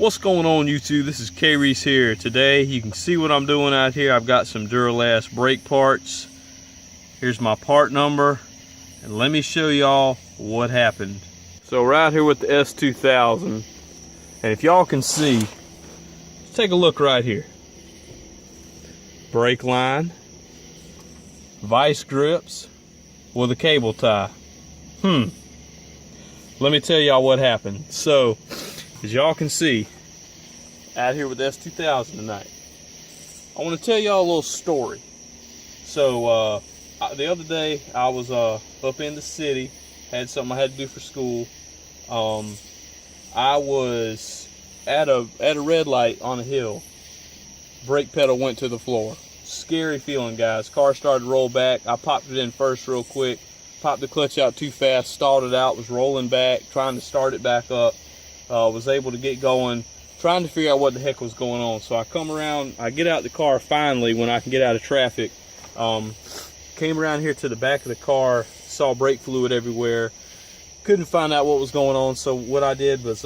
What's going on, YouTube? This is KREESE here. Today you can see what I'm doing out here. I've got some Duralast brake parts. Here's my part number, and let me show y'all what happened. So we're out here with the S2000, and if y'all can see, let's take a look right here. Brake line, vice grips with a cable tie. Let me tell y'all what happened. So, as y'all can see, out here with S2000 tonight, I want to tell y'all a little story. So, the other day, I was up in the city, had something I had to do for school. I was at a red light on a hill. Brake pedal went to the floor. Scary feeling, guys. Car started to roll back. I popped it in first real quick. Popped the clutch out too fast, stalled it out, was rolling back, trying to start it back up. Was able to get going, trying to figure out what the heck was going on. So I come around, I get out the car finally when I can get out of traffic. Came around here to the back of the car, saw brake fluid everywhere. Couldn't find out what was going on, so what I did was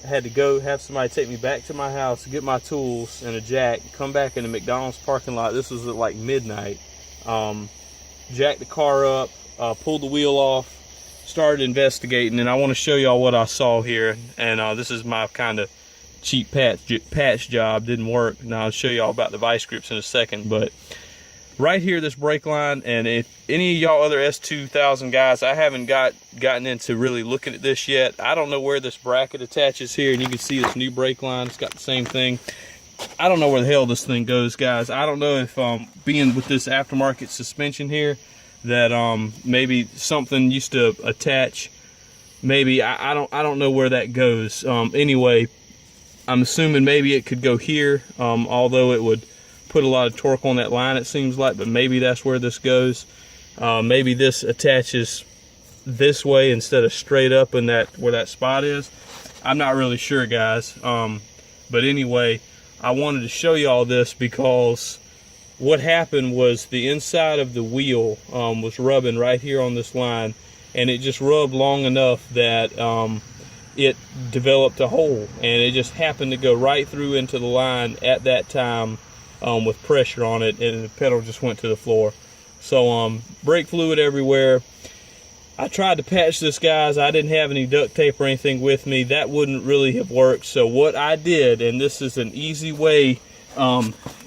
had to go have somebody take me back to my house, get my tools and a jack, come back in the McDonald's parking lot. This was at like midnight. Jacked the car up, pulled the wheel off, started investigating, and I want to show y'all what I saw here. And this is my kind of cheap patch job. Didn't work. Now I'll show y'all about the vice grips in a second. But right here, this brake line, and if any of y'all other S2000 guys, I haven't gotten into really looking at this yet. I don't know where this bracket attaches here, and you can see this new brake line. It's got the same thing. I don't know where the hell this thing goes, guys. I don't know if being with this aftermarket suspension here, that maybe something used to attach. Maybe I don't know where that goes. Anyway, I'm assuming maybe it could go here, although it would put a lot of torque on that line, it seems like, but maybe that's where this goes. Maybe this attaches this way instead of straight up in that where that spot is. I'm not really sure, guys. But anyway, I wanted to show y'all this because what happened was the inside of the wheel was rubbing right here on this line, and it just rubbed long enough that it developed a hole, and it just happened to go right through into the line at that time with pressure on it, and the pedal just went to the floor. So brake fluid everywhere. I tried to patch this, guys. I didn't have any duct tape or anything with me. That wouldn't really have worked. So what I did, and this is an easy way,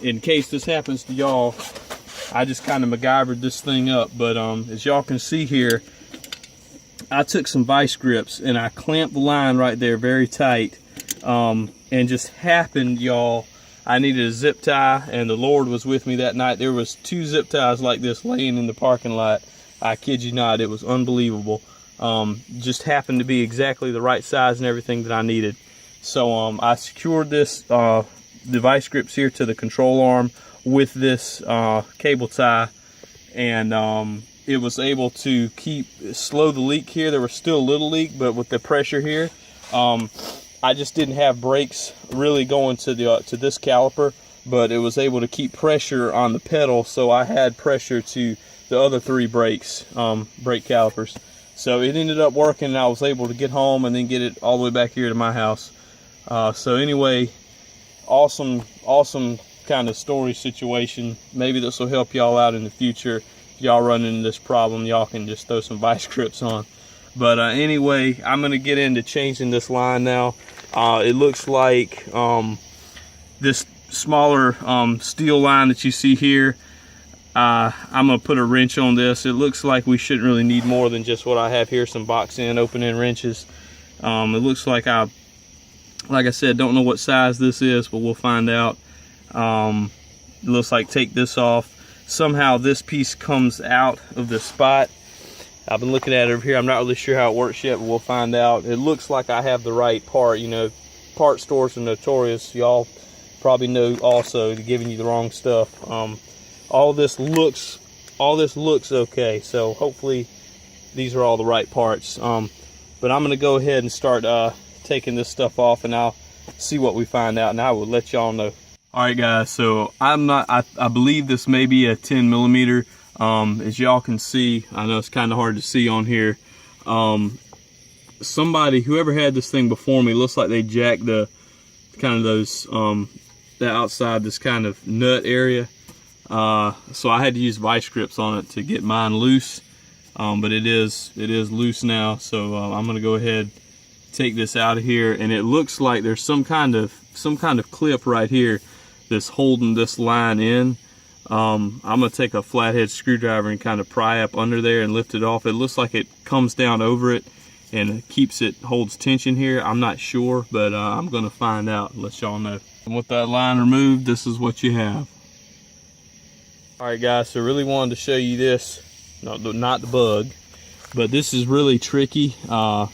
in case this happens to y'all, I just kind of MacGyvered this thing up. But as y'all can see here, I took some vice grips and I clamped the line right there very tight, and just happened, y'all, I needed a zip tie, and the Lord was with me that night. There was 2 zip ties like this laying in the parking lot. I kid you not, it was unbelievable. Just happened to be exactly the right size and everything that I needed. So I secured this the vice grips here to the control arm with this cable tie, and it was able to slow the leak here. There was still a little leak, but with the pressure here, I just didn't have brakes really going to this caliper, but it was able to keep pressure on the pedal, so I had pressure to the other 3 brakes, brake calipers. So it ended up working, and I was able to get home and then get it all the way back here to my house. So anyway, awesome kind of story situation. Maybe this will help y'all out in the future. If y'all run into this problem, y'all can just throw some vice grips on. But anyway, I'm going to get into changing this line now. It looks like this smaller steel line that you see here, I'm going to put a wrench on this. It looks like we shouldn't really need more than just what I have here, some box end, open end wrenches. It looks like like I said, don't know what size this is, but we'll find out. It looks like take this off. Somehow this piece comes out of the spot. I've been looking at it over here. I'm not really sure how it works yet, but we'll find out. It looks like I have the right part. You know, part stores are notorious. Y'all probably know also giving you the wrong stuff. All this looks okay. So hopefully these are all the right parts. But I'm gonna go ahead and start taking this stuff off, and I'll see what we find out, and I will let y'all know. All right, guys. So I believe this may be a 10 millimeter. As y'all can see, I know it's kind of hard to see on here. Somebody, whoever had this thing before me, looks like they jacked the kind of those the outside, this kind of nut area. So I had to use vice grips on it to get mine loose, but it is loose now. So I'm gonna go ahead, take this out of here, and it looks like there's some kind of clip right here that's holding this line in. I'm gonna take a flathead screwdriver and kind of pry up under there and lift it off. It looks like it comes down over it and holds tension here. I'm not sure, but I'm gonna find out and let y'all know. And with that line removed, this is what you have. All right, guys, so really wanted to show you this, not the bug, but this is really tricky. I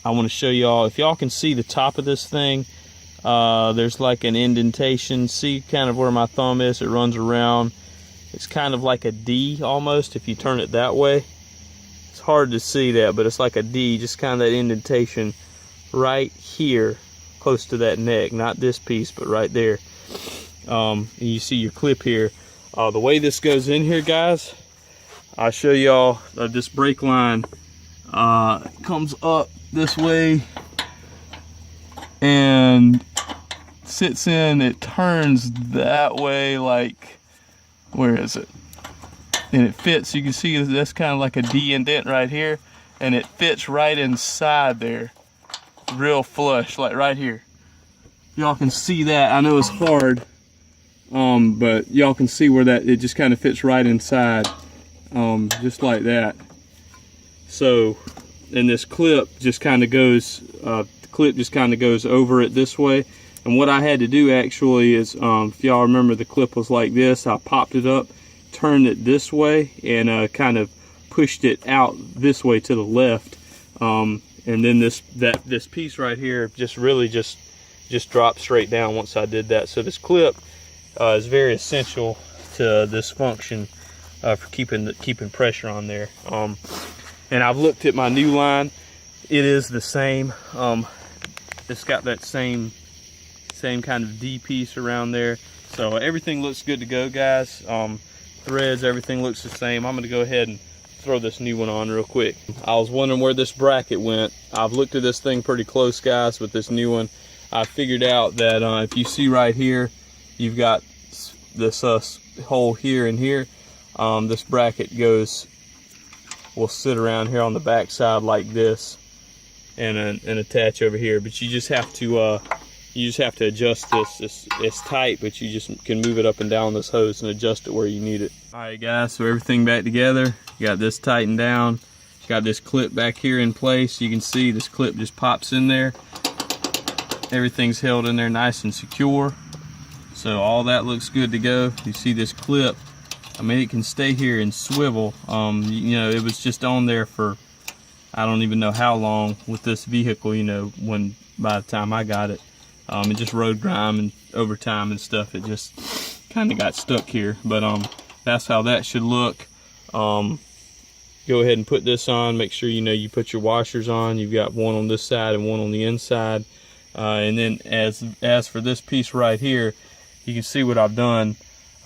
want to show y'all, if y'all can see the top of this thing, there's like an indentation. See kind of where my thumb is? It runs around. It's kind of like a D almost if you turn it that way. It's hard to see that, but it's like a D, just kind of that indentation right here, close to that neck. Not this piece, but right there. And you see your clip here. The way this goes in here, guys, I'll show y'all. This brake line comes up this way and sits in. It turns that way, like, where is it? And it fits. You can see that's kind of like a D indent right here, and it fits right inside there, real flush, like right here. Y'all can see that. I know it's hard, but y'all can see where that, it just kind of fits right inside, just like that. So, and this clip just kind of goes, the clip just kind of goes over it this way. And what I had to do actually is, if y'all remember, the clip was like this. I popped it up, turned it this way, and kind of pushed it out this way to the left. And then this piece right here just really just dropped straight down once I did that. So this clip is very essential to this function for keeping pressure on there. And I've looked at my new line. It is the same. It's got that same kind of D piece around there. So everything looks good to go, guys. Threads, everything looks the same. I'm gonna go ahead and throw this new one on real quick. I was wondering where this bracket went. I've looked at this thing pretty close, guys, with this new one. I figured out that if you see right here, you've got this hole here and here. This bracket will sit around here on the back side like this, and attach over here. But you just have to adjust this. It's tight, but you just can move it up and down this hose and adjust it where you need it. All right, guys, so everything back together. You got this tightened down. Got this clip back here in place. You can see this clip just pops in there. Everything's held in there nice and secure. So all that looks good to go. You see this clip, I mean, it can stay here and swivel. You know, it was just on there for, I don't even know how long with this vehicle, you know, by the time I got it. It just road grime, and over time and stuff, it just kind of got stuck here. But that's how that should look. Go ahead and put this on. Make sure you put your washers on. You've got one on this side and one on the inside. And then as for this piece right here, you can see what I've done.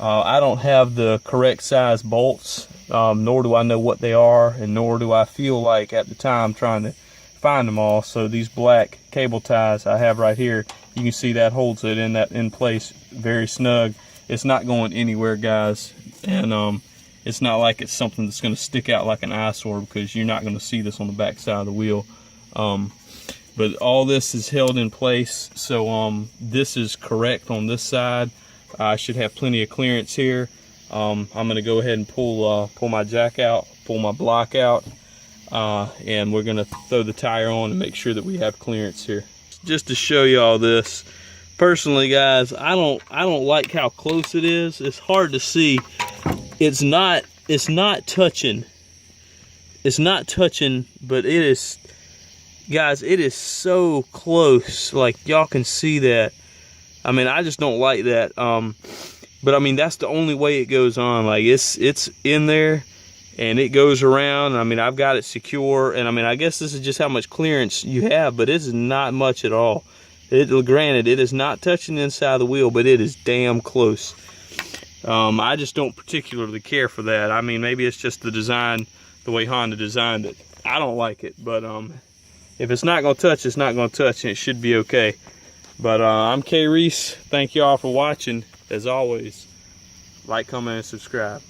I don't have the correct size bolts, nor do I know what they are, and nor do I feel like at the time trying to find them all. So these black cable ties I have right here, you can see that holds it in place very snug. It's not going anywhere, guys, and it's not like it's something that's going to stick out like an eyesore, because you're not going to see this on the back side of the wheel. But all this is held in place, so this is correct on this side. I should have plenty of clearance here. I'm going to go ahead and pull my jack out, pull my block out, and we're going to throw the tire on and make sure that we have clearance here. Just to show you all this, personally, guys, I don't like how close it is. It's hard to see. It's not touching. It's not touching, but it is, guys, it is so close. Like, y'all can see that. I mean, I just don't like that. But I mean, that's the only way it goes on. Like, it's in there and it goes around. I mean, I've got it secure, and I mean, I guess this is just how much clearance you have, but it's not much at all. Granted, it is not touching the inside of the wheel, but it is damn close. I just don't particularly care for that. I mean, maybe it's just the design, the way Honda designed it. I don't like it, but if it's not gonna touch, it's not gonna touch, and it should be okay. But I'm K Reese. Thank you all for watching. As always, like, comment, and subscribe.